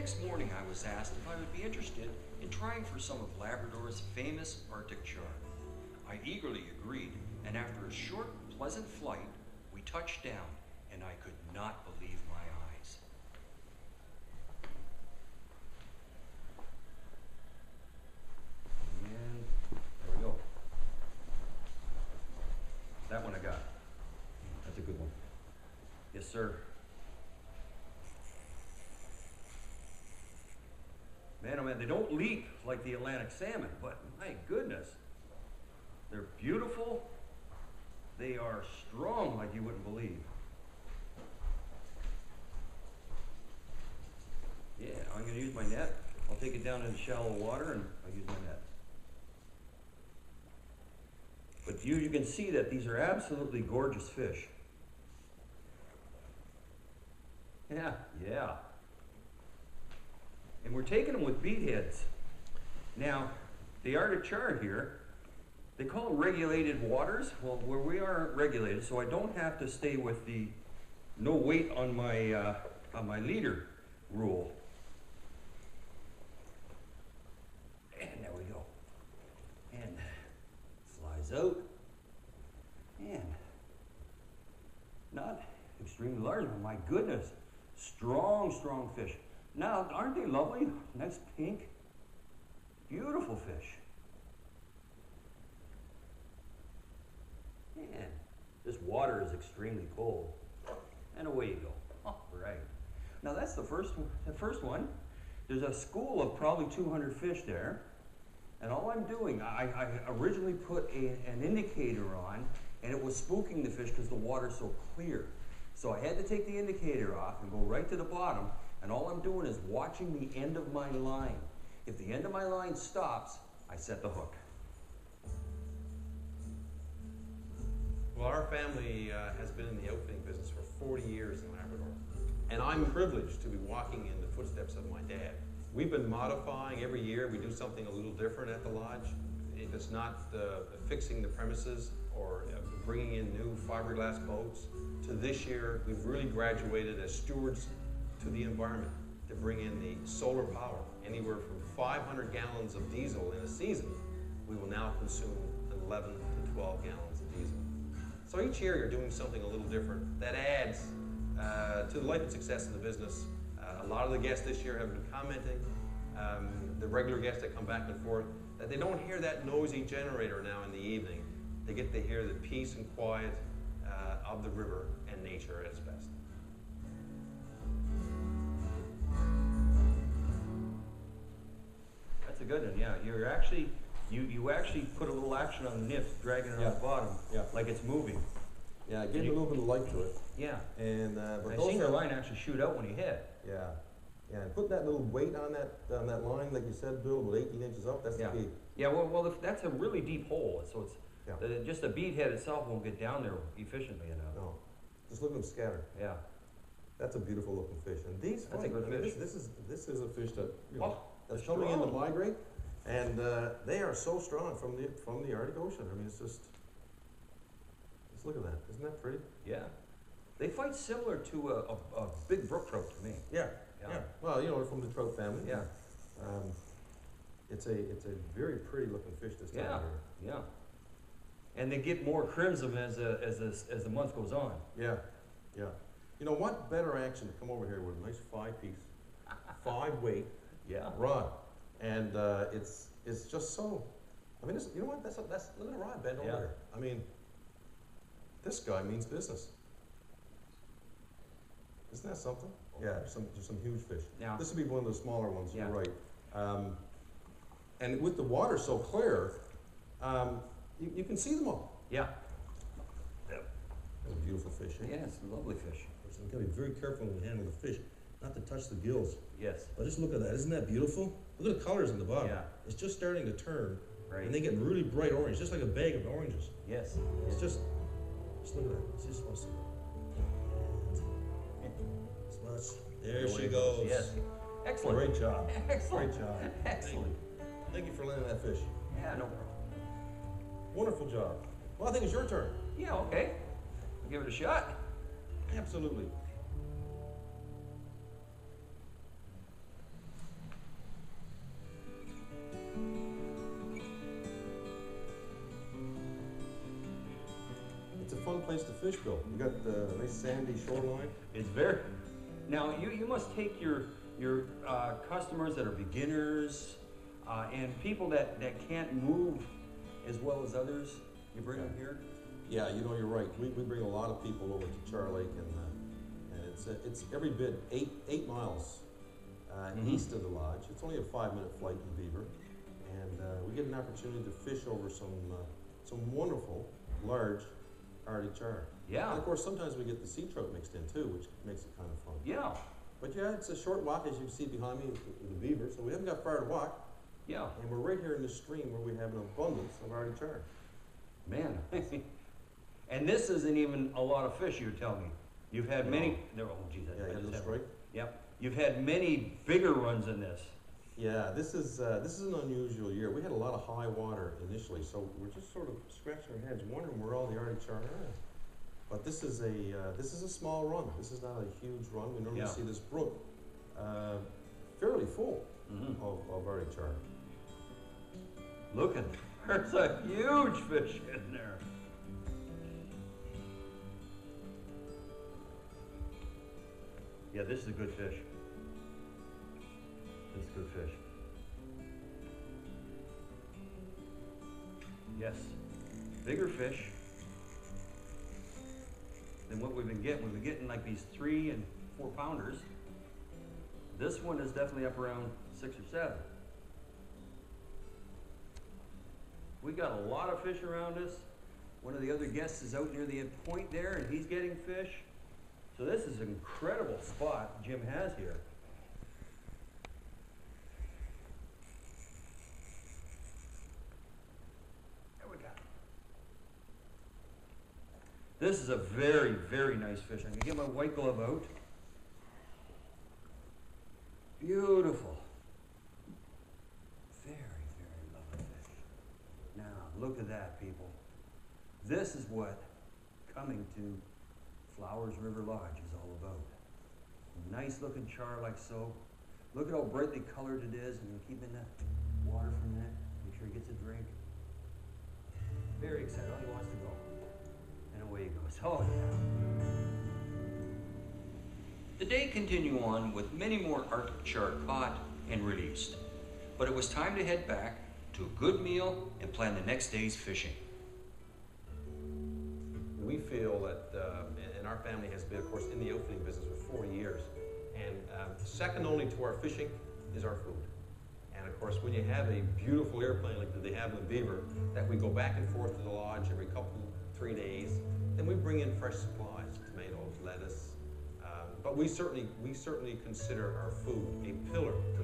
next morning I was asked if I would be interested in trying for some of Labrador's famous Arctic char. I eagerly agreed, and after a short, pleasant flight, we touched down, and I could not believe my eyes. And there we go. That one I got. That's a good one. Yes, sir. Man, oh man, they don't leap like the Atlantic salmon, but my goodness, they're beautiful. They are strong like you wouldn't believe. Yeah, I'm going to use my net. I'll take it down into shallow water and I'll use my net. But you can see that these are absolutely gorgeous fish. Yeah. And we're taking them with bead heads. Now, the Arctic char here, they call it regulated waters. Well, where we aren't regulated, so I don't have to stay with the no weight on my leader rule. And there we go. And flies out. And not extremely large, but my goodness, strong fish. Now, aren't they lovely? Nice pink, beautiful fish. Man, this water is extremely cold. And away you go. All right. Now that's the first one. There's a school of probably 200 fish there. And all I'm doing, I originally put an indicator on, and it was spooking the fish because the water's so clear. So I had to take the indicator off and go right to the bottom, and all I'm doing is watching the end of my line. If the end of my line stops, I set the hook. Well, our family has been in the outfitting business for 40 years in Labrador, and I'm privileged to be walking in the footsteps of my dad. We've been modifying every year. We do something a little different at the lodge. It's not fixing the premises or bringing in new fiberglass boats. To this year, we've really graduated as stewards to the environment to bring in the solar power. Anywhere from 500 gallons of diesel in a season, we will now consume 11 to 12 gallons of diesel. So each year you're doing something a little different. That adds to the life and success of the business. A lot of the guests this year have been commenting, the regular guests that come back and forth, that they don't hear that noisy generator now in the evening. They get to hear the peace and quiet of the river and nature at its best. That's a good one, yeah. You actually put a little action on the nip, dragging it on the bottom, like it's moving. Yeah, it gave a little bit of light to it. Yeah. And I seen the line actually shoot out when he hit. Yeah. Yeah, and put that little weight on that line, like you said, Bill, about 18 inches up, that's the key. Yeah, well, that's a really deep hole, so it's just the bead head itself won't get down there efficiently enough. No, just look at them scatter. Yeah. That's a beautiful looking fish, and these that's a good fish. This is a fish that that's coming in to migrate, and they are so strong from the Arctic Ocean. I mean, it's just look at that. Isn't that pretty? Yeah. They fight similar to a big brook trout to me. Yeah. Well, they're from the trout family. Yeah. It's a very pretty looking fish this time of year. Yeah. And they get more crimson as the month goes on. Yeah. You know what better action to come over here with a nice 5-piece, 5-weight rod, and it's just so. I mean, you know what? That's look at the rod bend over there. I mean, this guy means business. Isn't that something? Yeah, there's some huge fish. Yeah. This would be one of the smaller ones. You're right. And with the water so clear, you can see them all. Yeah. That's a beautiful fish. Eh? Yeah, it's a lovely fish. So you gotta be very careful when you handle the fish, not to touch the gills. Yes. But just look at that. Isn't that beautiful? Look at the colors on the bottom. Yeah. It's just starting to turn. Right. And they get really bright orange, just like a bag of oranges. Yes. It's just look at that. It's just wants to. There she goes. Yes. Excellent. Great job. Excellent. Great job. Excellent. Thank you for landing that fish. Yeah, no problem. Wonderful job. Well, I think it's your turn. Yeah, okay. We'll give it a shot. Absolutely. place to fish, Bill. You got the nice sandy shoreline. It's very. Now you must take your customers that are beginners and people that can't move as well as others. You bring them here. Yeah, you know, you're right. We bring a lot of people over to Char Lake, and it's every bit 8 miles east of the lodge. It's only a 5-minute flight in Beaver, and we get an opportunity to fish over some wonderful large Arctic char. Yeah. And of course, sometimes we get the sea trout mixed in too, which makes it kind of fun. Yeah. But yeah, it's a short walk, as you can see behind me, with the Beaver. So we haven't got far to walk. Yeah. And we're right here in the stream where we have an abundance of Arctic char. Man. And this isn't even a lot of fish, you tell me. You've had many. Oh, geez, Yeah, you have right. Yep. You've had many bigger runs than this. Yeah, this is an unusual year. We had a lot of high water initially, so we're just sort of scratching our heads, wondering where all the Arctic char are. But this is a small run. This is not a huge run. We normally see this brook fairly full of Arctic char. Look at, there's a huge fish in there. Yeah, this is a good fish. This is good fish. Yes, bigger fish than what we've been getting. We've been getting like these 3 and 4 pounders. This one is definitely up around 6 or 7. We got a lot of fish around us. One of the other guests is out near the point there, and he's getting fish. So this is an incredible spot Jim has here. There we go. This is a very, very nice fish. I can get my white glove out. Beautiful. Very, very lovely fish. Now, look at that, people. This is what coming to Flowers River Lodge is all about. Nice looking char like so. Look at how brightly colored it is, and you keep in the water for a minute. Make sure he gets a drink. Very excited. Oh, he wants to go. And away he goes. Oh, yeah. The day continued on with many more Arctic char caught and released. But it was time to head back to a good meal and plan the next day's fishing. We feel that, and our family has been, of course, in the outfitting business for 40 years. And second only to our fishing is our food. And of course, when you have a beautiful airplane like they have in the Beaver, that we go back and forth to the lodge every 3 days, then we bring in fresh supplies, tomatoes, lettuce. But we certainly consider our food a pillar to